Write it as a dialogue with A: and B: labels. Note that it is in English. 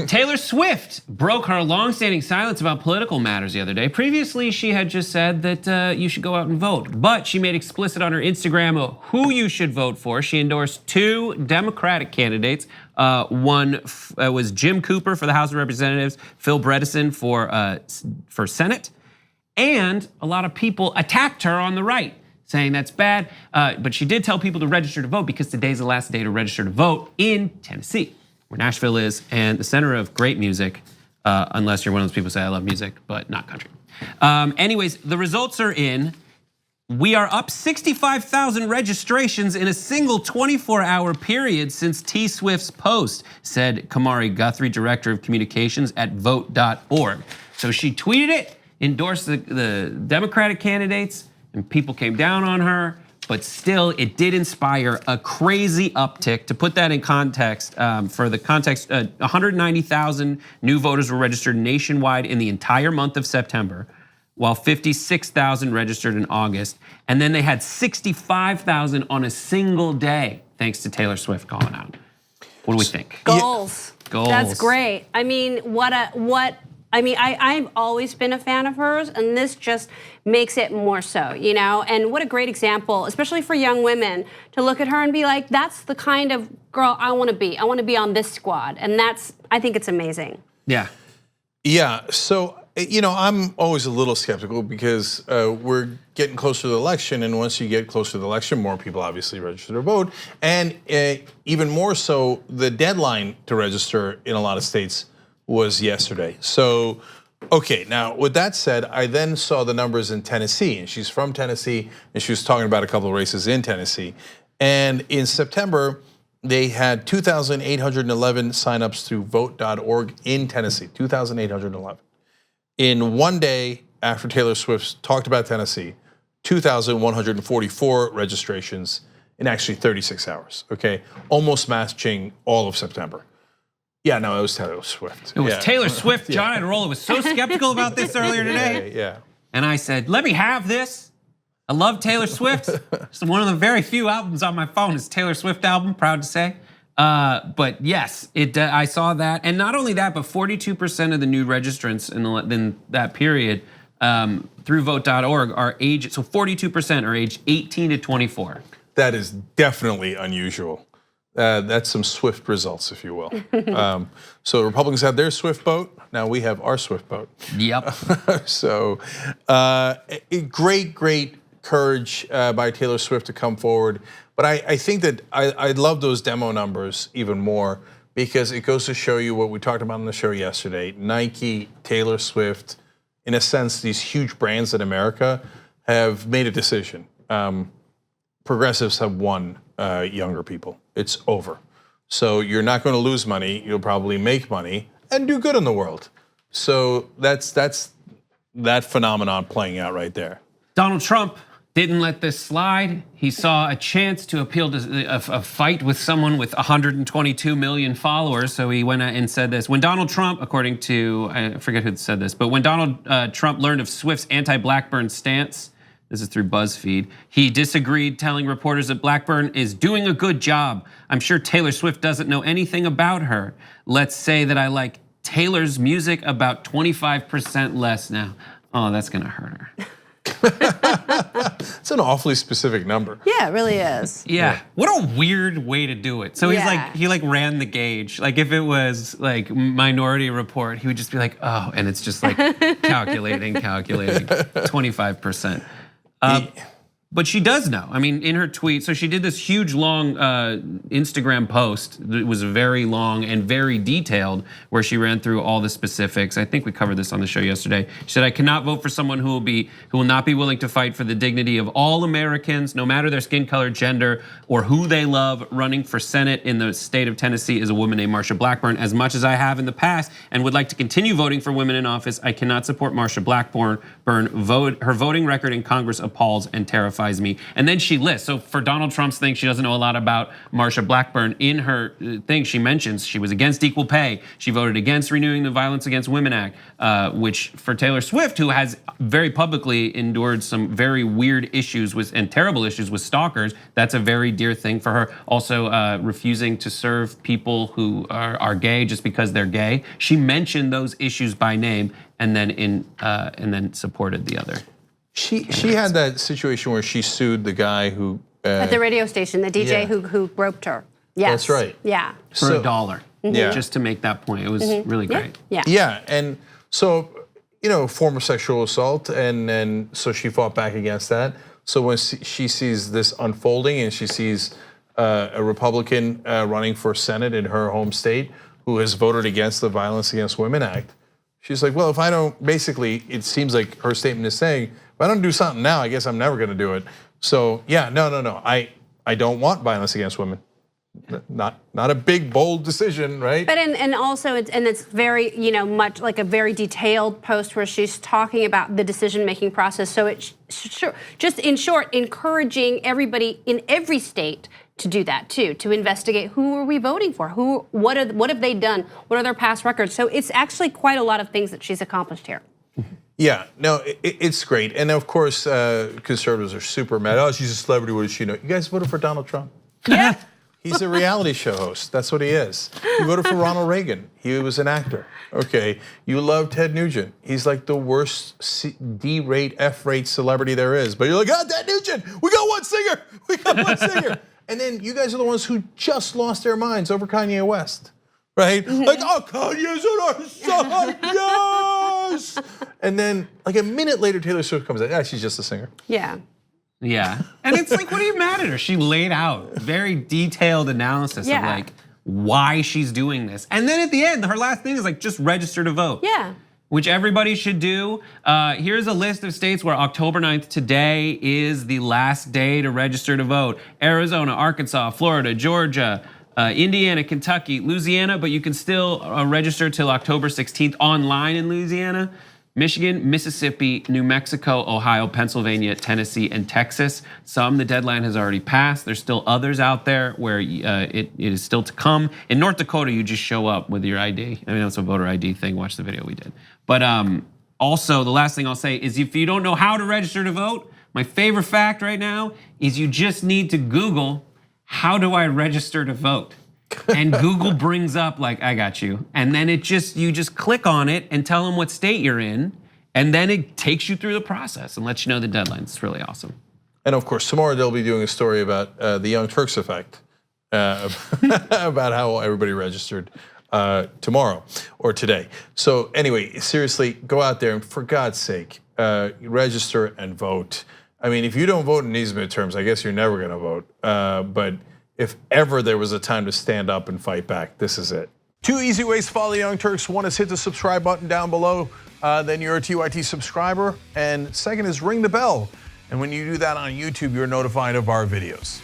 A: Taylor Swift broke her longstanding silence about political matters the other day. Previously, she had just said that you should go out and vote, but she made explicit on her Instagram who you should vote for. She endorsed 2 Democratic candidates. One was Jim Cooper for the House of Representatives, Phil Bredesen for Senate, and a lot of people attacked her on the right, saying that's bad. But she did tell people to register to vote because today's the last day to register to vote in Tennessee, where Nashville is, and the center of great music, unless you're one of those people who say I love music, but not country. Anyways, the results are in. We are up 65,000 registrations in a single 24-hour period since T Swift's post, said Kamari Guthrie, director of communications at vote.org. So she tweeted it, endorsed the Democratic candidates, and people came down on her. But still, it did inspire a crazy uptick. To put that in context, 190,000 new voters were registered nationwide in the entire month of September, while 56,000 registered in August. And then they had 65,000 on a single day, thanks to Taylor Swift calling out. What do we think?
B: Goals.
A: Goals.
B: That's great. I mean, I've always been a fan of hers, and this just makes it more so, you know? And what a great example, especially for young women, to look at her and be like, that's the kind of girl I wanna be. I wanna be on this squad, and I think it's amazing.
A: Yeah.
C: Yeah, so, I'm always a little skeptical because we're getting closer to the election, and once you get closer to the election, more people obviously register to vote. And even more so, the deadline to register in a lot of states was yesterday. So, okay, now with that said, I then saw the numbers in Tennessee, and she's from Tennessee, and she was talking about a couple of races in Tennessee. And in September, they had 2,811 signups through vote.org in Tennessee, 2,811. In one day after Taylor Swift talked about Tennessee, 2,144 registrations in actually 36 hours, okay? Almost matching all of September. Yeah, no, it was Taylor Swift.
A: It was Taylor Swift. John Iadarola was so skeptical about this earlier today.
C: Yeah.
A: And I said, let me have this. I love Taylor Swift. It's one of the very few albums on my phone is Taylor Swift album, proud to say. But yes, I saw that. And not only that, but 42% of the new registrants in that period through vote.org are aged, so 42% are aged 18 to 24.
C: That is definitely unusual. That's some Swift results, if you will. So Republicans have their Swift boat. Now we have our Swift boat.
A: Yep.
C: So great courage by Taylor Swift to come forward. But I think that I love those demo numbers even more because it goes to show you what we talked about on the show yesterday. Nike, Taylor Swift, in a sense, these huge brands in America have made a decision. Progressives have won younger people. It's over. So you're not going to lose money. You'll probably make money and do good in the world. So that's that phenomenon playing out right there.
A: Donald Trump didn't let this slide. He saw a chance to appeal to a fight with someone with 122 million followers. So he went out and said this. When Donald Trump, according to, I forget who said this, but when Donald Trump learned of Swift's anti-Blackburn stance, this is through BuzzFeed, he disagreed, telling reporters that Blackburn is doing a good job. I'm sure Taylor Swift doesn't know anything about her. Let's say that I like Taylor's music about 25% less now. Oh, that's gonna hurt her.
C: It's an awfully specific number.
B: Yeah, it really is.
A: Yeah. What a weird way to do it. So he ran the gauge. Like if it was like Minority Report, he would just be like, oh, and it's just like calculating, 25%. But she does know. I mean, in her tweet, so she did this huge long Instagram post. It was very long and very detailed where she ran through all the specifics. I think we covered this on the show yesterday. She said, I cannot vote for someone who will not be willing to fight for the dignity of all Americans, no matter their skin color, gender, or who they love. Running for Senate in the state of Tennessee is a woman named Marsha Blackburn. As much as I have in the past and would like to continue voting for women in office, I cannot support Marsha Blackburn. Her voting record in Congress appalls and terrifies terrifies me. And then she lists. So for Donald Trump's thing, she doesn't know a lot about Marsha Blackburn. In her thing, she mentions she was against equal pay. She voted against renewing the Violence Against Women Act, which for Taylor Swift, who has very publicly endured some very weird issues and terrible issues with stalkers, that's a very dear thing for her. Also refusing to serve people who are gay just because they're gay. She mentioned those issues by name and then supported the other.
C: She had that situation where she sued the guy who
B: at the radio station, the DJ who roped her. Yes,
C: that's right.
B: Yeah,
A: for $1.
C: Yeah,
A: just to make that point. It was really great.
B: Yeah,
C: and so former sexual assault, and then so she fought back against that. So when she sees this unfolding and she sees a Republican running for Senate in her home state who has voted against the Violence Against Women Act, she's like, well, if I don't, basically, it seems like her statement is saying, if I don't do something now, I guess I'm never gonna do it. So yeah, no, I don't want violence against women. Not a big, bold decision, right?
B: But and also it's very, much like a very detailed post where she's talking about the decision-making process. So it's just in short, encouraging everybody in every state to do that too, to investigate who are we voting for, what have they done, what are their past records. So it's actually quite a lot of things that she's accomplished here.
C: Yeah, no, it's great. And of course, conservatives are super mad. Oh, she's a celebrity, what does she know? You guys voted for Donald Trump?
B: Yeah.
C: He's a reality show host, that's what he is. You voted for Ronald Reagan, he was an actor. Okay, you love Ted Nugent. He's like the worst D-rate, F-rate celebrity there is. But you're like, Ted Nugent, we got one singer. And then you guys are the ones who just lost their minds over Kanye West, right? Like, oh, Kanye's in our song, yes! And then like a minute later, Taylor Swift comes out, she's just a singer.
B: Yeah.
A: Yeah, and it's like, what are you mad at her? She laid out very detailed analysis of like why she's doing this. And then at the end, her last thing is like, just register to vote.
B: Yeah.
A: Which everybody should do. Here's a list of states where October 9th today is the last day to register to vote. Arizona, Arkansas, Florida, Georgia, Indiana, Kentucky, Louisiana, but you can still register till October 16th online in Louisiana. Michigan, Mississippi, New Mexico, Ohio, Pennsylvania, Tennessee, and Texas. Some the deadline has already passed. There's still others out there where it is still to come. In North Dakota, you just show up with your ID. I mean, that's a voter ID thing. Watch the video we did. But also, the last thing I'll say is if you don't know how to register to vote, my favorite fact right now is you just need to Google, how do I register to vote? And Google brings up like, I got you. And then you just click on it and tell them what state you're in. And then it takes you through the process and lets you know the deadlines. It's really awesome.
C: And of course, tomorrow they'll be doing a story about the Young Turks effect, about how everybody registered tomorrow or today. So anyway, seriously, go out there and for God's sake, register and vote. I mean, if you don't vote in these midterms, I guess you're never gonna vote. But if ever there was a time to stand up and fight back, this is it. 2 easy ways to follow the Young Turks. One is hit the subscribe button down below, then you're a TYT subscriber. And second is ring the bell. And when you do that on YouTube, you're notified of our videos.